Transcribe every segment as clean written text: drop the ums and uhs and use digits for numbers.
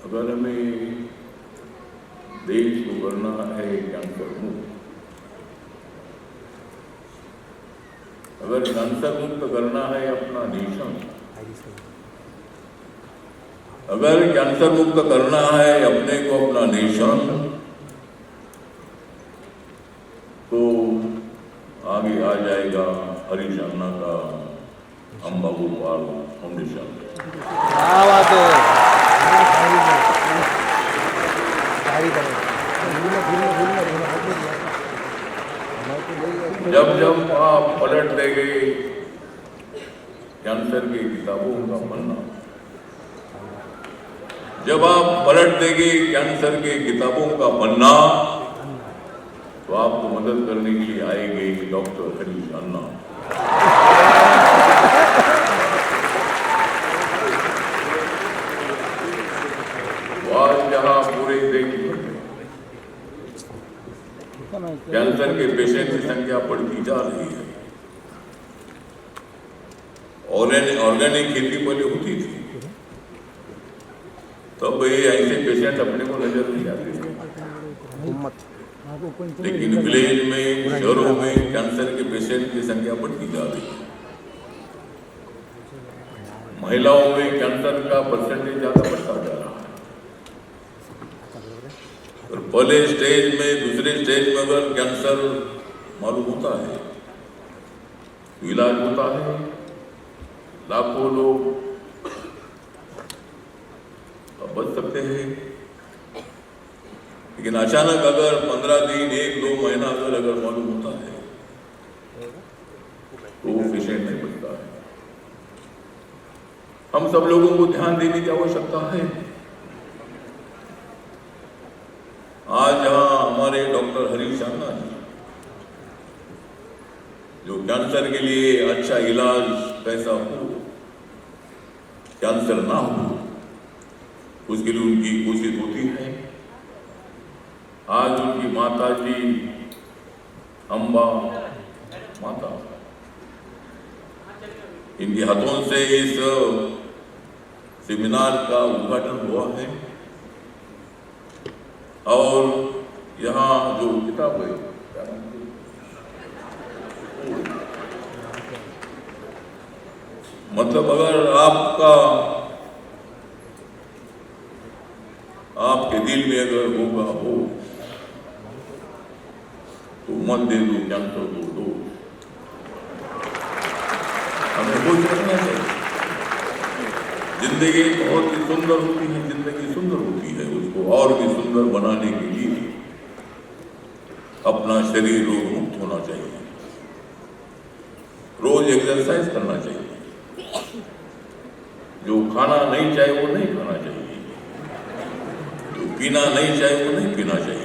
अगर हमें देश को करना है कैंसर मुक्त, अगर कैंसर मुक्त करना है अपना नेशन, अगर कैंसर मुक्त करना है अपने को अपना नेशन, तो आगे आ जाएगा हरीश अन्ना का अम्बा गोपाल फाउंडेशन। क्या बात है। जब जब आप पलट देंगे कैंसर की किताबों का पन्ना, जब आप पलट देंगे कैंसर के किताबों का पन्ना, तो आपको मदद करने के लिए आएंगे डॉक्टर हरीश अन्ना। आज जहां पूरे देश में कैंसर के पेशेंट की संख्या बढ़ती जा रही है, ऑर्गेनिक खेती पहले होती थी, तब ये ऐसे पेशेंट अपने को नजर नहीं आते थे, लेकिन विलेज में, शहरों में कैंसर के पेशेंट की संख्या बढ़ती जा रही है। महिलाओं में कैंसर का परसेंटेज ज्यादा बढ़ता जा रहा है। और पहले स्टेज में, दूसरे स्टेज में अगर कैंसर मालूम होता है, इलाज होता है, लाखों लोग बच सकते हैं। लेकिन अचानक अगर 15 दिन, 1-2 महीना अगर मालूम होता है, तो वो पेशेंट नहीं बचता है। हम सब लोगों को ध्यान देने की आवश्यकता है। आज जहां हमारे डॉक्टर हरीश अन्ना जी, जो कैंसर के लिए अच्छा इलाज कैसा हो, कैंसर ना हो, उसके लिए उनकी कोशिश होती है। आज उनकी माता जी अम्बा माता, इनके हाथों से इस सेमिनार का उद्घाटन हुआ है। और यहाँ जो किताब है, मतलब अगर आपके दिल में अगर होगा हो, तो मत दे दो कैंसर को दो। हमें वो करना चाहिए। जिंदगी बहुत ही सुंदर होती है, जिंदगी सुंदर होती है, उसको और भी सुंदर बनाने के लिए अपना शरीर रोग मुक्त होना चाहिए, रोज एक्सरसाइज करना चाहिए, जो खाना नहीं चाहे वो नहीं खाना चाहिए, जो पीना नहीं चाहे वो नहीं पीना चाहिए।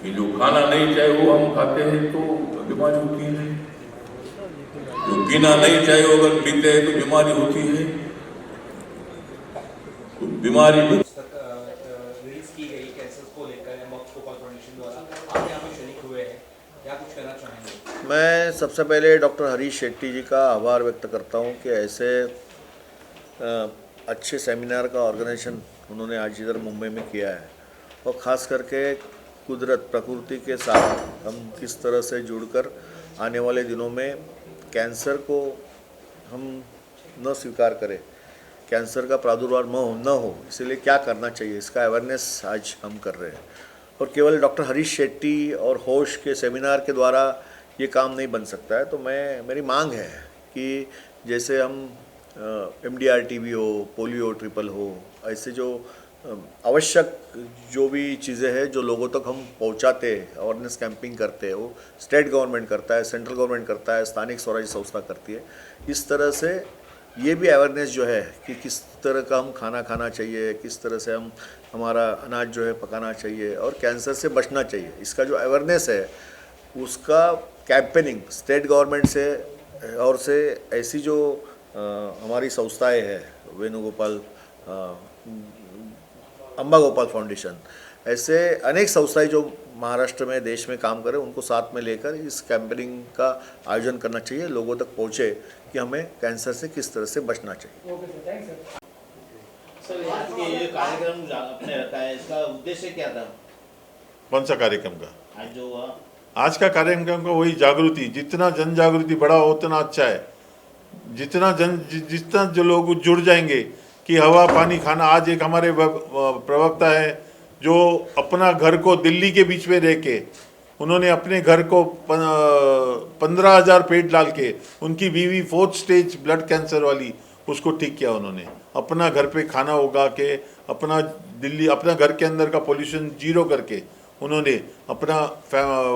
कि जो खाना नहीं चाहे वो हम खाते हैं तो बीमारी होती है, जो पीना नहीं चाहे वो अगर पीते हैं तो बीमारी होती है। तो बीमारी रिलीज की गई कैंसर को लेकर फाउंडेशन द्वारा आप यहाँ पे शरीक हुए हैं, क्या कुछ कहना चाहेंगे? मैं सबसे पहले डॉक्टर हरीश शेट्टी जी का आभार व्यक्त करता हूँ कि ऐसे अच्छे सेमिनार का ऑर्गेनाइजेशन उन्होंने आज इधर मुंबई में किया है, और ख़ास करके कुदरत प्रकृति के साथ हम किस तरह से जुड़कर आने वाले दिनों में कैंसर को हम न स्वीकार करें, कैंसर का प्रादुर्भाव न हो, इसलिए क्या करना चाहिए, इसका अवेयरनेस आज हम कर रहे हैं। और केवल डॉक्टर हरीश शेट्टी और होश के सेमिनार के द्वारा ये काम नहीं बन सकता है। तो मेरी मांग है कि जैसे हम MDR-TB हो, पोलियो ट्रिपल हो, ऐसे जो आवश्यक जो भी चीज़ें हैं जो लोगों तक हम पहुंचाते हैं, अवेयरनेस कैंपिंग करते हैं, वो स्टेट गवर्नमेंट करता है, सेंट्रल गवर्नमेंट करता है, स्थानिक स्वराज संस्था करती है। इस तरह से ये भी अवेयरनेस जो है कि किस तरह का हम खाना खाना चाहिए, किस तरह से हम हमारा अनाज जो है पकाना चाहिए और कैंसर से बचना चाहिए, इसका जो अवेयरनेस है उसका कैंपेनिंग स्टेट गवर्नमेंट से और से ऐसी जो हमारी संस्थाएं हैं, वेणुगोपाल अम्बा गोपाल फाउंडेशन, ऐसे अनेक संस्थाएं जो महाराष्ट्र में देश में काम करें उनको साथ में लेकर इस कैंपेनिंग का आयोजन करना चाहिए, लोगों तक पहुँचे कि हमें कैंसर से किस तरह से बचना चाहिए। Okay sir, thanks sir. Sir आज ये कार्यक्रम आपने रखा है, इसका उद्देश्य क्या था कौन सा कार्यक्रम का? आज जो हुआ? आज का कार्यक्रम का वही जागृति, जितना जन जागृति बढ़ा उतना अच्छा है। जितना जो लोग जुड़ जाएंगे कि हवा पानी खाना। आज एक हमारे प्रवक्ता है जो अपना घर को दिल्ली के बीच में रह के उन्होंने अपने घर को 15,000 पेड़ डाल के उनकी बीवी 4th स्टेज ब्लड कैंसर वाली उसको ठीक किया। उन्होंने अपना घर पे खाना उगा के अपना घर के अंदर का पोल्यूशन 0 करके उन्होंने अपना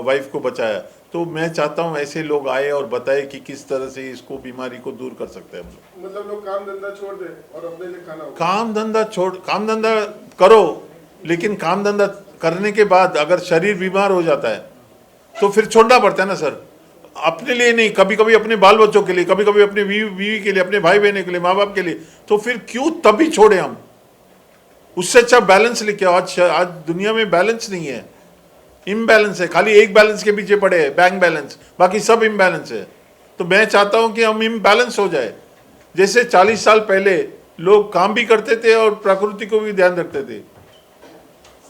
वाइफ को बचाया। तो मैं चाहता हूँ ऐसे लोग आए और बताए कि किस तरह से इसको बीमारी को दूर कर सकते हैं हम लोग। मतलब लोग काम धंधा छोड़ दे और अपने लिए खाना उगाए। काम धंधा करो, लेकिन काम धंधा करने के बाद अगर शरीर बीमार हो जाता है तो फिर छोड़ना पड़ता है ना सर। अपने लिए नहीं, कभी कभी अपने बाल बच्चों के लिए, कभी कभी अपने बीवी के लिए, अपने भाई बहनों के लिए, माँ बाप के लिए। तो फिर क्यों तभी छोड़े हम? उससे अच्छा बैलेंस लेके आओ। आज दुनिया में बैलेंस नहीं है, इम्बैलेंस है। खाली एक बैलेंस के पीछे पड़े हैं, बैंक बैलेंस, बाकी सब इम्बैलेंस है। तो मैं चाहता हूं कि हम इम्बैलेंस हो जाए। जैसे 40 साल पहले लोग काम भी करते थे और प्रकृति को भी ध्यान रखते थे।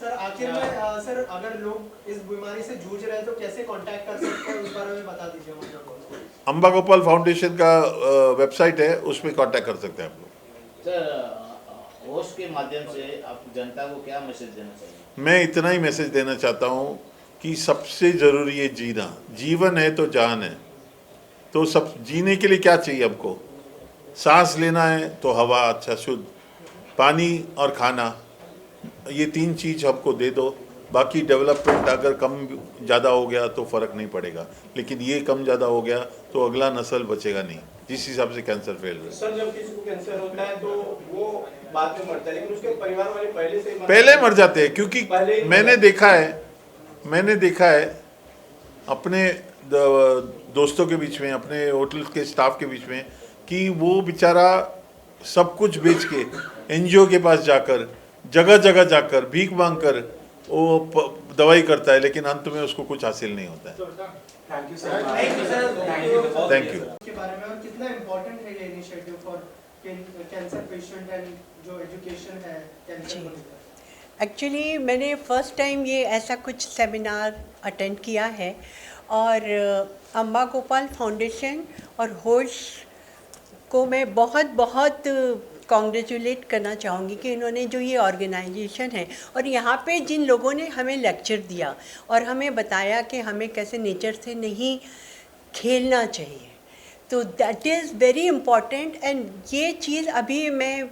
सर आखिर में सर अगर लोग इस बीमारी से जूझ रहे हैं तो कैसे कांटेक्ट कर सकते हैं, उस बारे में बता दीजिए मुझे। अंबा गोपाल फाउंडेशन का वेबसाइट है, उसमें कांटेक्ट कर सकते हैं आप लोग। सर होस्ट के माध्यम से आप जनता को क्या मैसेज देना चाहिए? मैं इतना ही मैसेज देना चाहता हूँ कि सबसे ज़रूरी है जीना। जीवन है तो जान है। तो सब जीने के लिए क्या चाहिए हमको? सांस लेना है तो हवा अच्छा शुद्ध, पानी और खाना, ये 3 चीज़ हमको दे दो। बाकी डेवलपमेंट अगर कम ज़्यादा हो गया तो फ़र्क नहीं पड़ेगा, लेकिन ये कम ज़्यादा हो गया तो अगला नस्ल बचेगा नहीं, जिस हिसाब से कैंसर फैल रहा है। सर जब किसी को कैंसर होता है तो वो बाद में मरता है, लेकिन उसके परिवार वाले पहले मर जाते हैं। क्योंकि मैंने देखा है अपने दोस्तों के बीच में, अपने होटल के स्टाफ के बीच में, कि वो बेचारा सब कुछ बेच के NGO के पास जाकर जगह जगह जाकर भीख मांगकर वो दवाई करता है, लेकिन अंत में उसको कुछ हासिल नहीं होता है। Thank you sir. Thank you. के बारे में और कितना इम्पोर्टेंट है ये initiative for cancer patient and जो एजुकेशन है कैंसर को लेकर। एक्चुअली मैंने फर्स्ट टाइम ये ऐसा कुछ सेमिनार अटेंड किया है और अम्बा गोपाल फाउंडेशन और होस्ट को मैं बहुत कॉन्ग्रेचुलेट करना चाहूँगी कि इन्होंने जो ये ऑर्गेनाइजेशन है और यहाँ पे जिन लोगों ने हमें लेक्चर दिया और हमें बताया कि हमें कैसे नेचर से नहीं खेलना चाहिए, तो that is very important. And ये चीज़ अभी मैं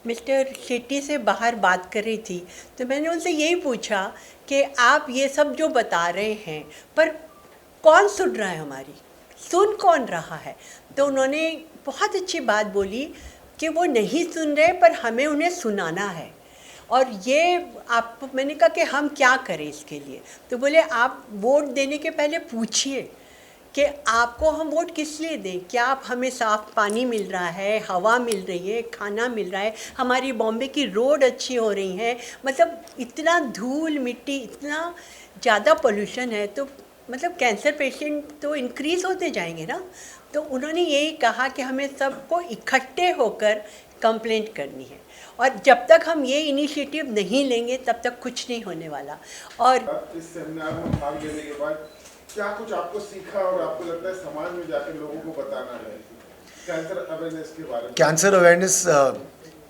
मिस्टर शेट्टी से बाहर बात कर रही थी तो मैंने उनसे यही पूछा कि आप ये सब जो बता रहे हैं पर कौन सुन रहा है, हमारी सुन कौन रहा है? तो उन्होंने बहुत अच्छी बात बोली कि वो नहीं सुन रहे पर हमें उन्हें सुनाना है। और ये आप, मैंने कहा कि हम क्या करें इसके लिए? तो बोले आप वोट देने के पहले पूछिए कि आपको हम वोट किस लिए दें। क्या आप हमें साफ़ पानी मिल रहा है, हवा मिल रही है, खाना मिल रहा है, हमारी बॉम्बे की रोड अच्छी हो रही है? मतलब इतना धूल मिट्टी, इतना ज़्यादा पोल्यूशन है, तो मतलब कैंसर पेशेंट तो इंक्रीज़ होते जाएंगे ना। तो उन्होंने यही कहा कि हमें सबको इकट्ठे होकर कंप्लेंट करनी है और जब तक हम ये इनिशिएटिव नहीं लेंगे तब तक कुछ नहीं होने वाला। और इस सेमिनार में भाग लेने के बाद क्या कुछ आपको सीखा और आपको लगता है समाज में जाकर लोगों को बताना है कैंसर अवेयरनेस के बारे में? कैंसर अवेयरनेस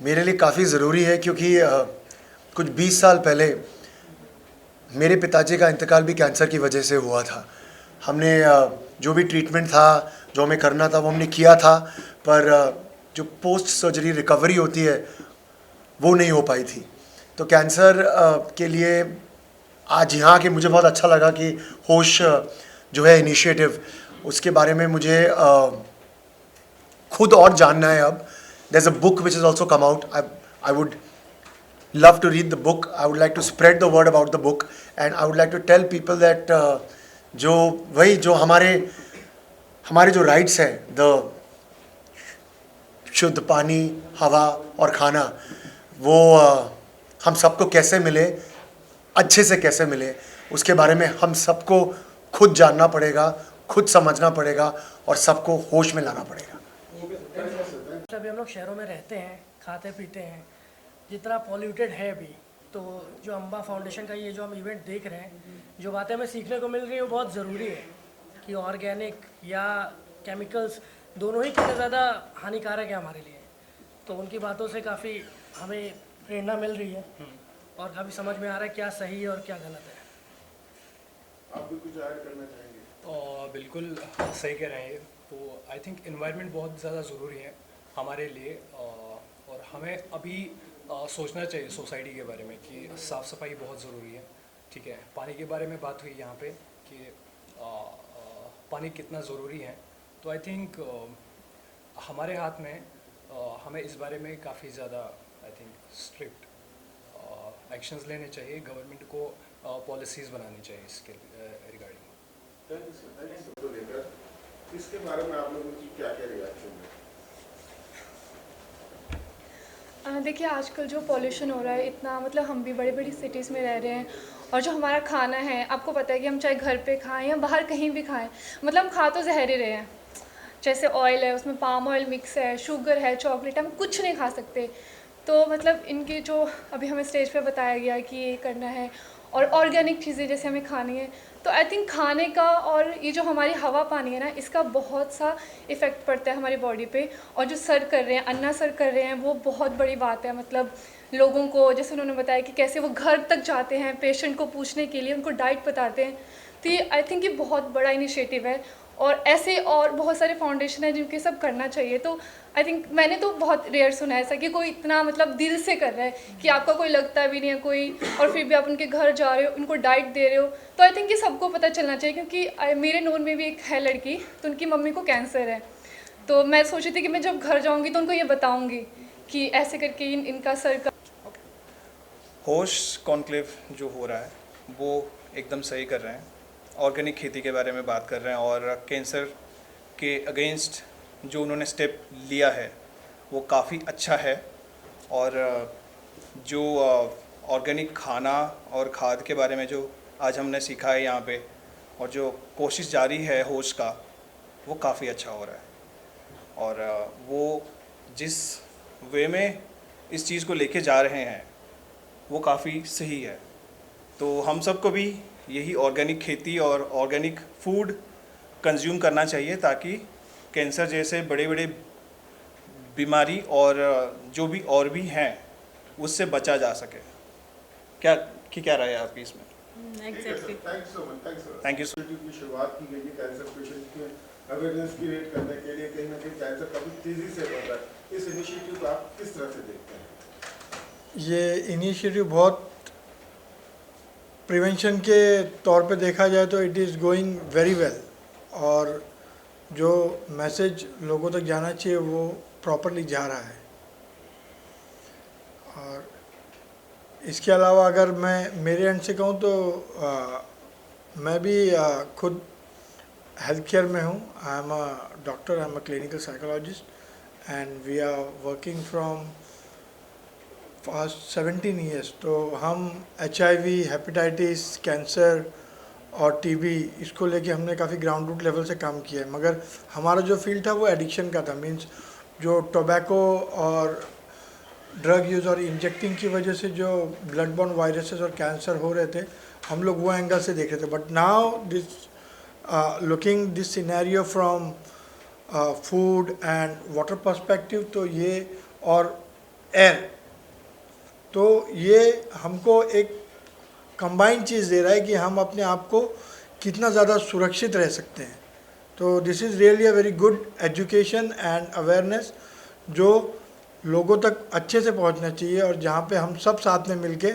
मेरे लिए काफ़ी ज़रूरी है क्योंकि कुछ 20 साल पहले मेरे पिताजी का इंतकाल भी कैंसर की वजह से हुआ था। हमने जो भी ट्रीटमेंट था, जो हमें करना था, वो हमने किया था, पर जो पोस्ट सर्जरी रिकवरी होती है वो नहीं हो पाई थी। तो कैंसर के लिए आज यहाँ के मुझे बहुत अच्छा लगा कि होश जो है इनिशिएटिव, उसके बारे में मुझे खुद और जानना है। अब there is a book which is also come out. I would love to read the book. I would like to spread the word about the book and I would like to tell people that जो हमारे जो rights हैं, the शुद्ध पानी, हवा और खाना, वो हम सबको कैसे मिले, अच्छे से कैसे मिले उसके बारे में हम सबको खुद जानना पड़ेगा, खुद समझना पड़ेगा और सबको होश में लाना पड़ेगा। अभी हम लोग शहरों में रहते हैं, खाते पीते हैं, जितना पॉल्यूटेड है अभी, तो जो अम्बा फाउंडेशन का ये जो हम इवेंट देख रहे हैं, जो बातें हमें सीखने को मिल रही है वो बहुत ज़रूरी है कि ऑर्गेनिक या केमिकल्स दोनों ही कितने ज़्यादा हानिकारक है हमारे लिए। तो उनकी बातों से काफ़ी हमें प्रेरणा मिल रही है और काफ़ी समझ में आ रहा है क्या सही है और क्या गलत है। आप भी कुछ ऐड करना चाहेंगे? बिल्कुल सही कह रहे हैं। तो आई थिंक एनवायरनमेंट बहुत ज़्यादा ज़रूरी है हमारे लिए और हमें अभी सोचना चाहिए सोसाइटी के बारे में कि साफ़ सफाई बहुत ज़रूरी है। ठीक है, पानी के बारे में बात हुई यहाँ पे कि पानी कितना ज़रूरी है। तो आई थिंक हमारे हाथ में हमें इस बारे में काफ़ी ज़्यादा आई थिंक स्ट्रिक्ट एक्शंस लेने चाहिए, गवर्नमेंट को पॉलिसीज़ बनानी चाहिए इसके रिगार्डिंग। Thank you sir. तो लेकर इसके बारे में आप लोगों की क्या क्या रिएक्शन है? देखिए आजकल जो पॉल्यूशन हो रहा है इतना, मतलब हम भी बड़ी बड़ी सिटीज़ में रह रहे हैं और जो हमारा खाना है आपको पता है कि हम चाहे घर पे खाएं या बाहर कहीं भी खाएं, मतलब हम खा तो जहर ही रहे हैं। जैसे ऑयल है उसमें पाम ऑयल मिक्स है, शुगर है, चॉकलेट, हम कुछ नहीं खा सकते। तो मतलब इनकी जो अभी हमें स्टेज पे बताया गया कि ये करना है और ऑर्गेनिक चीज़ें जैसे हमें खानी है, तो आई थिंक खाने का और ये जो हमारी हवा पानी है ना, इसका बहुत सा इफ़ेक्ट पड़ता है हमारी बॉडी पे। और जो सर कर रहे हैं, अन्ना सर कर रहे हैं, वो बहुत बड़ी बात है। मतलब लोगों को, जैसे उन्होंने बताया कि कैसे वो घर तक जाते हैं पेशेंट को पूछने के लिए, उनको डाइट बताते हैं। तो ये आई थिंक ये बहुत बड़ा इनिशिएटिव है और ऐसे और बहुत सारे फाउंडेशन हैं जिनके सब करना चाहिए। तो आई थिंक मैंने तो बहुत रेयर सुना है ऐसा कि कोई इतना मतलब दिल से कर रहा है कि आपका कोई लगता भी नहीं है कोई, और फिर भी आप उनके घर जा रहे हो, उनको डाइट दे रहे हो। तो आई थिंक ये सबको पता चलना चाहिए, क्योंकि मेरे नोन में भी एक है लड़की, तो उनकी मम्मी को कैंसर है। तो मैं सोची थी कि मैं जब घर जाऊँगी तो उनको ये बताऊँगी कि ऐसे करके इनका सर का। होश कॉन्क्लेव जो हो रहा है वो एकदम सही कर रहे हैं, ऑर्गेनिक खेती के बारे में बात कर रहे हैं और कैंसर के अगेंस्ट जो उन्होंने स्टेप लिया है वो काफ़ी अच्छा है। और जो ऑर्गेनिक खाना और खाद के बारे में जो आज हमने सीखा है यहाँ पे और जो कोशिश जारी है होश का, वो काफ़ी अच्छा हो रहा है। और वो जिस वे में इस चीज़ को लेके जा रहे हैं वो काफ़ी सही है। तो हम सबको भी यही ऑर्गेनिक खेती और ऑर्गेनिक फूड कंज्यूम करना चाहिए ताकि कैंसर जैसे बड़े बड़े बीमारी और जो भी और भी हैं उससे बचा जा सके। क्या राय है आपकी इसमें? Exactly. Thank you so much. Thank you. की शुरुआत की गई है कैंसर पेशेंट के अवेयरनेस क्रिएट करने के लिए। कहीं ना कहीं कैंसर काफ़ी तेज़ी से बढ़ रहा है। इस इनिशिएटिव को आप किस तरह से देखते हैं? ये इनिशिएटिव बहुत प्रिवेंशन के तौर पे देखा जाए तो it is going very well, और जो मैसेज लोगों तक जाना चाहिए वो प्रॉपरली जा रहा है। और इसके अलावा अगर मैं मेरे एंड से कहूँ तो मैं भी खुद हेल्थ केयर में हूँ। I am a doctor, I am a clinical psychologist and we are working from fast 17 years. तो हम HIV, हेपेटाइटिस, कैंसर और TB इसको लेके हमने काफ़ी ग्राउंड रूट लेवल से काम किया है। मगर हमारा जो फील्ड था वो एडिक्शन का था, मींस जो टोबैको और ड्रग यूज़ और इंजेक्टिंग की वजह से जो ब्लड बॉर्न वायरसेस और कैंसर हो रहे थे, हम लोग वो एंगल से देख रहे थे। But now this looking this scenario from food and water perspective, तो ये और एयर, तो ये हमको एक कंबाइंड चीज़ दे रहा है कि हम अपने आप को कितना ज़्यादा सुरक्षित रह सकते हैं। तो this is really a very good education and awareness जो लोगों तक अच्छे से पहुंचना चाहिए, और जहां पे हम सब साथ में मिलके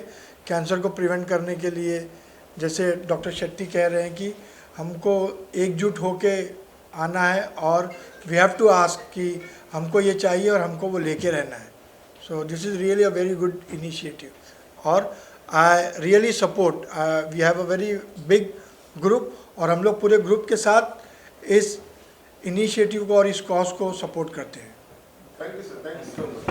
कैंसर को प्रिवेंट करने के लिए, जैसे डॉक्टर शेट्टी कह रहे हैं कि हमको एकजुट होके आना है और वी हैव टू आस्क कि हमको ये चाहिए और हमको वो लेके रहना है। So this is really a very good initiative, और I really support. We have a very big group, और हम लोग पूरे ग्रुप के साथ इस इनिशिएटिव को और इस कॉज को सपोर्ट करते हैं। Thank you sir. Thank you so much.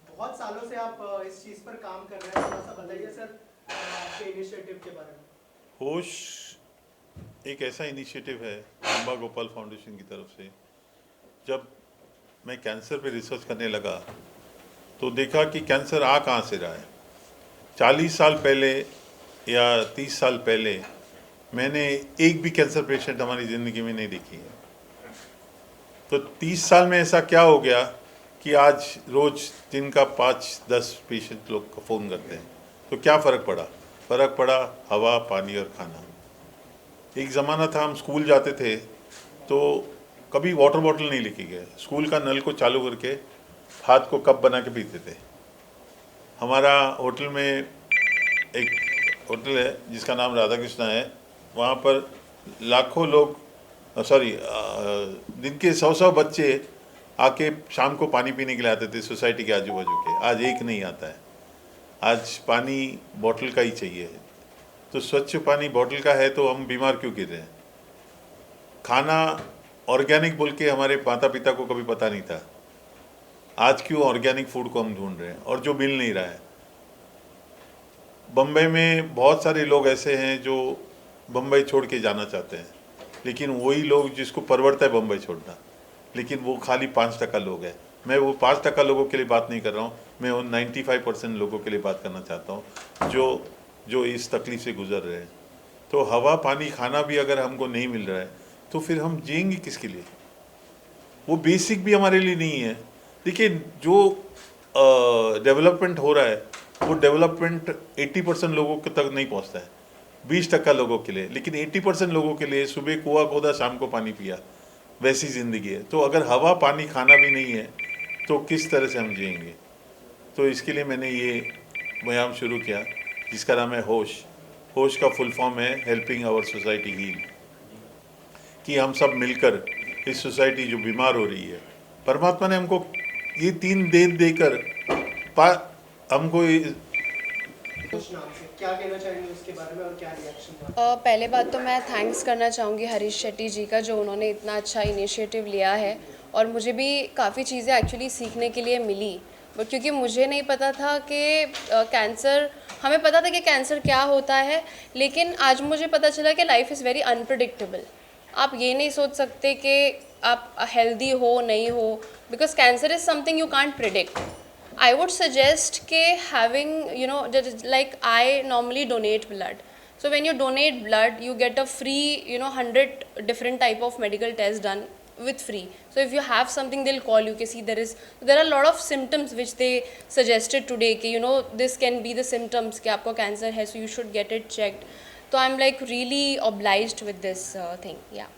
बहुत सालों से आप इस चीज़ पर काम कर रहे हैं, थोड़ा सा बताइए सर आपके इनिशिएटिव के बारे में। होश एक ऐसा इनिशिएटिव है अम्बा गोपाल फाउंडेशन की तरफ से। जब मैं कैंसर पे रिसर्च करने लगा तो देखा कि कैंसर आ कहाँ से रहा है। 40 साल पहले या 30 साल पहले मैंने एक भी कैंसर पेशेंट हमारी ज़िंदगी में नहीं देखी है। तो 30 साल में ऐसा क्या हो गया कि आज रोज़ दिन का 5-10 पेशेंट लोग को फ़ोन करते हैं। तो क्या फ़र्क पड़ा? फ़र्क पड़ा हवा, पानी और खाना। एक ज़माना था हम स्कूल जाते थे तो कभी वाटर बॉटल नहीं लेके गए, स्कूल का नल को चालू करके हाथ को कप बना के पीते थे। हमारा होटल में एक होटल है जिसका नाम राधा कृष्णा है, वहाँ पर लाखों लोग दिन के 100 बच्चे आके शाम को पानी पीने के लिए आते थे सोसाइटी के आजू बाजू के। आज एक नहीं आता है, आज पानी बॉटल का ही चाहिए। तो स्वच्छ पानी बॉटल का है तो हम बीमार क्यों गिर रहे हैं? खाना ऑर्गेनिक बोल के हमारे माता पिता को कभी पता नहीं था, आज क्यों ऑर्गेनिक फूड को हम ढूंढ रहे हैं और जो मिल नहीं रहा है। बम्बई में बहुत सारे लोग ऐसे हैं जो बम्बई छोड़ के जाना चाहते हैं, लेकिन वही लोग जिसको परवड़ता है बम्बई छोड़ना, लेकिन वो खाली 5% लोग हैं। मैं वो 5% लोगों के लिए बात नहीं कर रहा हूँ, मैं उन 95% लोगों के लिए बात करना चाहता हूँ जो इस तकलीफ से गुजर रहे हैं। तो हवा, पानी, खाना भी अगर हमको नहीं मिल रहा है तो फिर हम जिएंगे किसके लिए? वो बेसिक भी हमारे लिए नहीं है। देखिए, जो डेवलपमेंट हो रहा है वो डेवलपमेंट 80% लोगों के तक नहीं पहुंचता है, 20% लोगों के लिए, लेकिन 80% लोगों के लिए सुबह कुआं खोदा, शाम को पानी पिया, वैसी ज़िंदगी है। तो अगर हवा, पानी, खाना भी नहीं है तो किस तरह से हम जिएंगे? तो इसके लिए मैंने ये मुहिम शुरू किया जिसका नाम है होश। होश का फुल फॉर्म है हेल्पिंग आवर सोसाइटी हील, कि हम सब मिलकर इस सोसाइटी जो बीमार हो रही है, परमात्मा ने हमको ये 3 देकर हमको उस नाम से क्या कहना चाहेंगे उसके बारे में और क्या रिएक्शन? पहले बात तो मैं थैंक्स करना चाहूँगी हरीश शेट्टी जी का, जो उन्होंने इतना अच्छा इनिशिएटिव लिया है। और मुझे भी काफ़ी चीज़ें एक्चुअली सीखने के लिए मिली, क्योंकि मुझे नहीं पता था कि कैंसर, हमें पता था कि कैंसर क्या होता है, लेकिन आज मुझे पता चला कि लाइफ इज़ वेरी अनप्रिडिक्टेबल। आप ये नहीं सोच सकते कि आप हेल्दी हो नहीं हो, because cancer is something you can't predict. I would suggest कि having, like I normally donate blood. So when you donate blood, you get a free, 100 different type of medical tests done with free. So if you have something, they'll call you. See, there are a lot of symptoms which they suggested today. कि this can be the symptoms कि आपको cancer है, so you should get it checked. So I'm like really obliged with this thing. Yeah.